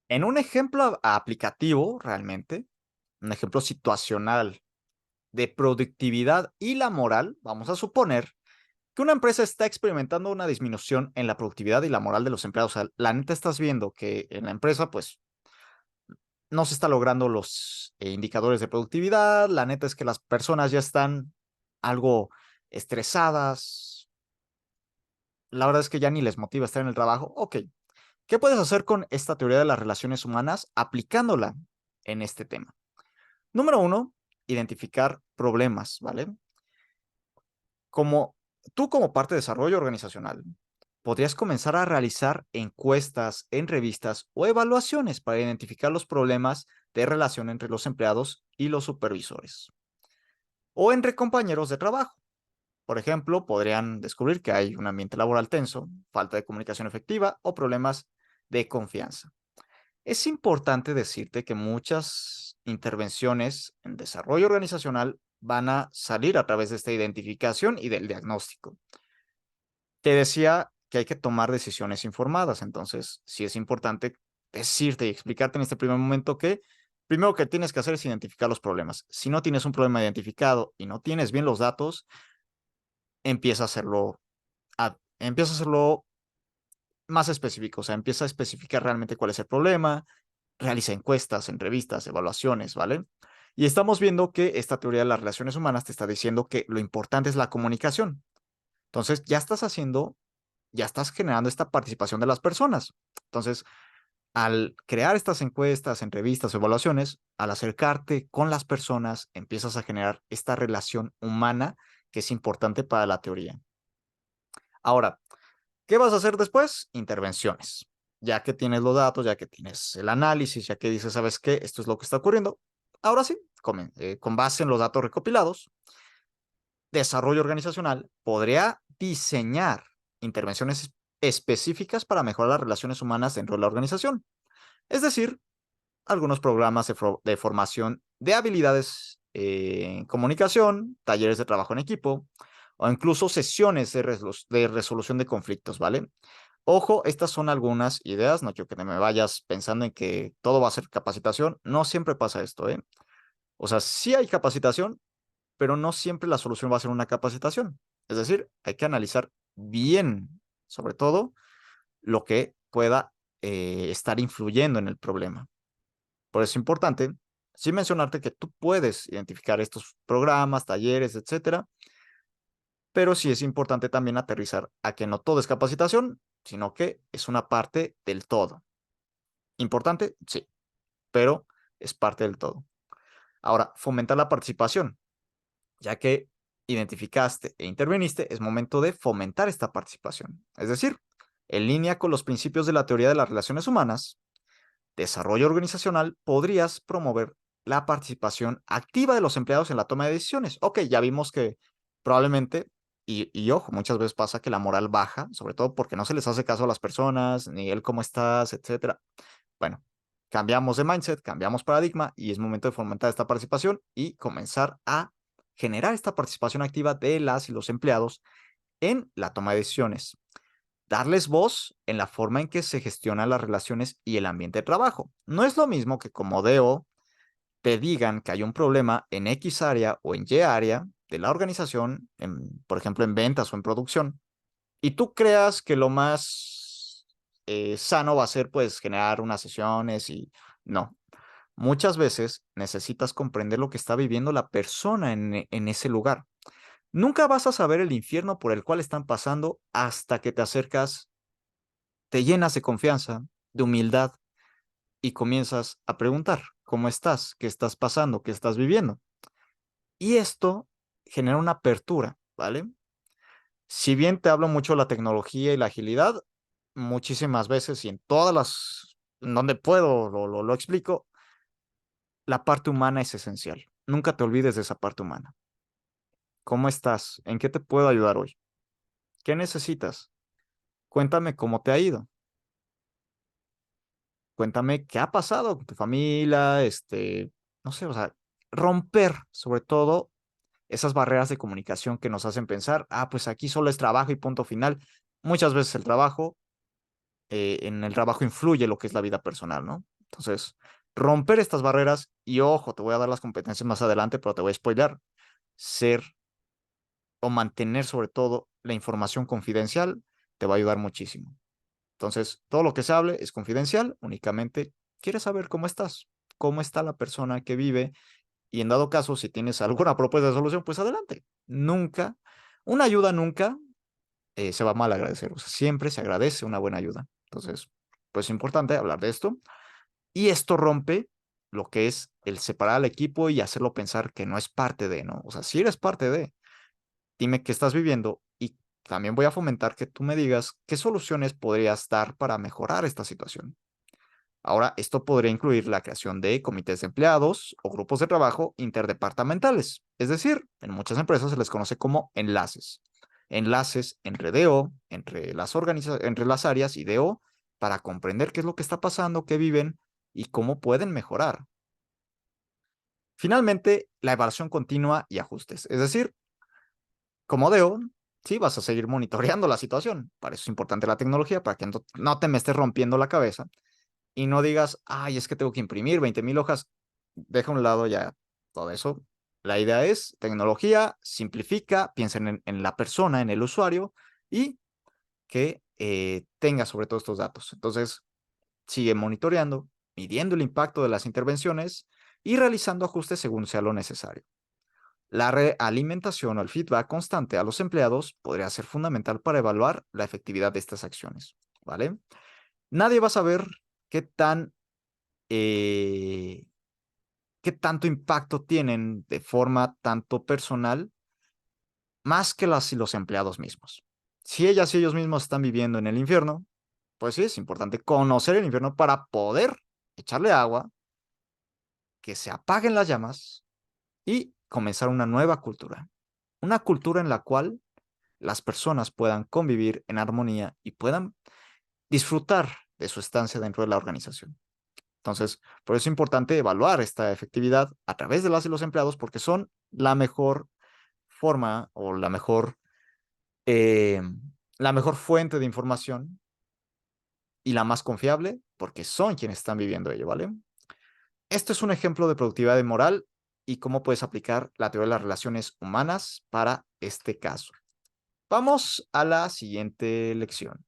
En un ejemplo aplicativo, realmente, un ejemplo situacional de productividad y la moral, vamos a suponer que una empresa está experimentando una disminución en la productividad y la moral de los empleados. O sea, la neta estás viendo que en la empresa, pues, no se está logrando los indicadores de productividad. La neta es que las personas ya están algo estresadas. La verdad es que ya ni les motiva estar en el trabajo. Ok, ¿qué puedes hacer con esta teoría de las relaciones humanas aplicándola en este tema? Número uno, identificar problemas, ¿vale? Como como parte de desarrollo organizacional, podrías comenzar a realizar encuestas en revistas o evaluaciones para identificar los problemas de relación entre los empleados y los supervisores o entre compañeros de trabajo. Por ejemplo, podrían descubrir que hay un ambiente laboral tenso, falta de comunicación efectiva o problemas de confianza. Es importante decirte que muchas intervenciones en desarrollo organizacional van a salir a través de esta identificación y del diagnóstico. Te decía que hay que tomar decisiones informadas, entonces sí es importante decirte y explicarte en este primer momento que primero que tienes que hacer es identificar los problemas. Si no tienes un problema identificado y no tienes bien los datos, empieza a hacerlo, empieza a hacerlo más específico, o sea, empieza a especificar realmente cuál es el problema, realiza encuestas, entrevistas, evaluaciones, ¿vale? Y estamos viendo que esta teoría de las relaciones humanas te está diciendo que lo importante es la comunicación. Entonces, ya estás generando esta participación de las personas. Entonces, al crear estas encuestas, entrevistas o evaluaciones, al acercarte con las personas, empiezas a generar esta relación humana que es importante para la teoría. Ahora, ¿qué vas a hacer después? Intervenciones. Ya que tienes los datos, ya que tienes el análisis, ya que dices, ¿sabes qué? Esto es lo que está ocurriendo. Ahora sí, con base en los datos recopilados, desarrollo organizacional podría diseñar intervenciones específicas para mejorar las relaciones humanas dentro de la organización. Es decir, algunos programas de formación de habilidades en comunicación, talleres de trabajo en equipo o incluso sesiones de resolución de conflictos, ¿vale? Ojo, estas son algunas ideas, no quiero que te me vayas pensando en que todo va a ser capacitación, no siempre pasa esto, ¿eh? O sea, sí hay capacitación, pero no siempre la solución va a ser una capacitación. Es decir, hay que analizar bien, sobre todo, lo que pueda estar influyendo en el problema. Por eso es importante, sí mencionarte que tú puedes identificar estos programas, talleres, etcétera, pero sí es importante también aterrizar a que no todo es capacitación, sino que es una parte del todo. Importante, sí, pero es parte del todo. Ahora, fomentar la participación. Ya que identificaste e interveniste, es momento de fomentar esta participación. Es decir, en línea con los principios de la teoría de las relaciones humanas, desarrollo organizacional, podrías promover la participación activa de los empleados en la toma de decisiones. Ok, ya vimos que probablemente, y ojo, muchas veces pasa que la moral baja, sobre todo porque no se les hace caso a las personas, ni el cómo estás, etcétera. Bueno, cambiamos de mindset, cambiamos paradigma y es momento de fomentar esta participación y comenzar a generar esta participación activa de las y los empleados en la toma de decisiones. Darles voz en la forma en que se gestionan las relaciones y el ambiente de trabajo. No es lo mismo que como DEO te digan que hay un problema en X área o en Y área de la organización, por ejemplo, en ventas o en producción, y tú creas que lo más sano va a ser pues generar unas sesiones y no. Muchas veces necesitas comprender lo que está viviendo la persona en ese lugar. Nunca vas a saber el infierno por el cual están pasando hasta que te acercas, te llenas de confianza, de humildad y comienzas a preguntar, ¿cómo estás? ¿Qué estás pasando? ¿Qué estás viviendo? Y esto genera una apertura, ¿vale? Si bien te hablo mucho de la tecnología y la agilidad, muchísimas veces y en todas las, en donde puedo, lo explico, la parte humana es esencial. Nunca te olvides de esa parte humana. ¿Cómo estás? ¿En qué te puedo ayudar hoy? ¿Qué necesitas? Cuéntame cómo te ha ido. Cuéntame qué ha pasado con tu familia, no sé, o sea, romper sobre todo esas barreras de comunicación que nos hacen pensar, pues aquí solo es trabajo y punto final. Muchas veces en el trabajo influye lo que es la vida personal, ¿no? Entonces, romper estas barreras y ojo, te voy a dar las competencias más adelante, pero te voy a spoiler, ser o mantener sobre todo la información confidencial te va a ayudar muchísimo. Entonces, todo lo que se hable es confidencial, únicamente quieres saber cómo estás, cómo está la persona que vive y en dado caso, si tienes alguna propuesta de solución, pues adelante. Nunca, una ayuda nunca se va mal agradecer, o sea, siempre se agradece una buena ayuda. Entonces, pues es importante hablar de esto y esto rompe lo que es el separar al equipo y hacerlo pensar que no es parte de, ¿no? O sea, si eres parte de, dime qué estás viviendo y también voy a fomentar que tú me digas qué soluciones podrías dar para mejorar esta situación. Ahora, esto podría incluir la creación de comités de empleados o grupos de trabajo interdepartamentales. Es decir, en muchas empresas se les conoce como enlaces. Enlaces entre DO, entre las áreas y DO, para comprender qué es lo que está pasando, qué viven y cómo pueden mejorar. Finalmente, la evaluación continua y ajustes. Es decir, como DO, sí vas a seguir monitoreando la situación. Para eso es importante la tecnología, para que no te me estés rompiendo la cabeza y no digas, ay, es que tengo que imprimir 20,000 hojas. Deja a un lado ya todo eso. La idea es tecnología, simplifica, piensen en la persona, en el usuario y que tenga sobre todo estos datos. Entonces, sigue monitoreando, midiendo el impacto de las intervenciones y realizando ajustes según sea lo necesario. La realimentación o el feedback constante a los empleados podría ser fundamental para evaluar la efectividad de estas acciones, ¿vale? Nadie va a saber qué tan eh, qué tanto impacto tienen de forma tanto personal más que las y los empleados mismos. Si ellas y ellos mismos están viviendo en el infierno, pues sí, es importante conocer el infierno para poder echarle agua, que se apaguen las llamas y comenzar una nueva cultura. Una cultura en la cual las personas puedan convivir en armonía y puedan disfrutar de su estancia dentro de la organización. Entonces, por eso es importante evaluar esta efectividad a través de las y los empleados porque son la mejor forma o eh, la mejor fuente de información y la más confiable porque son quienes están viviendo ello, ¿vale? Esto es un ejemplo de productividad y moral y cómo puedes aplicar la teoría de las relaciones humanas para este caso. Vamos a la siguiente lección.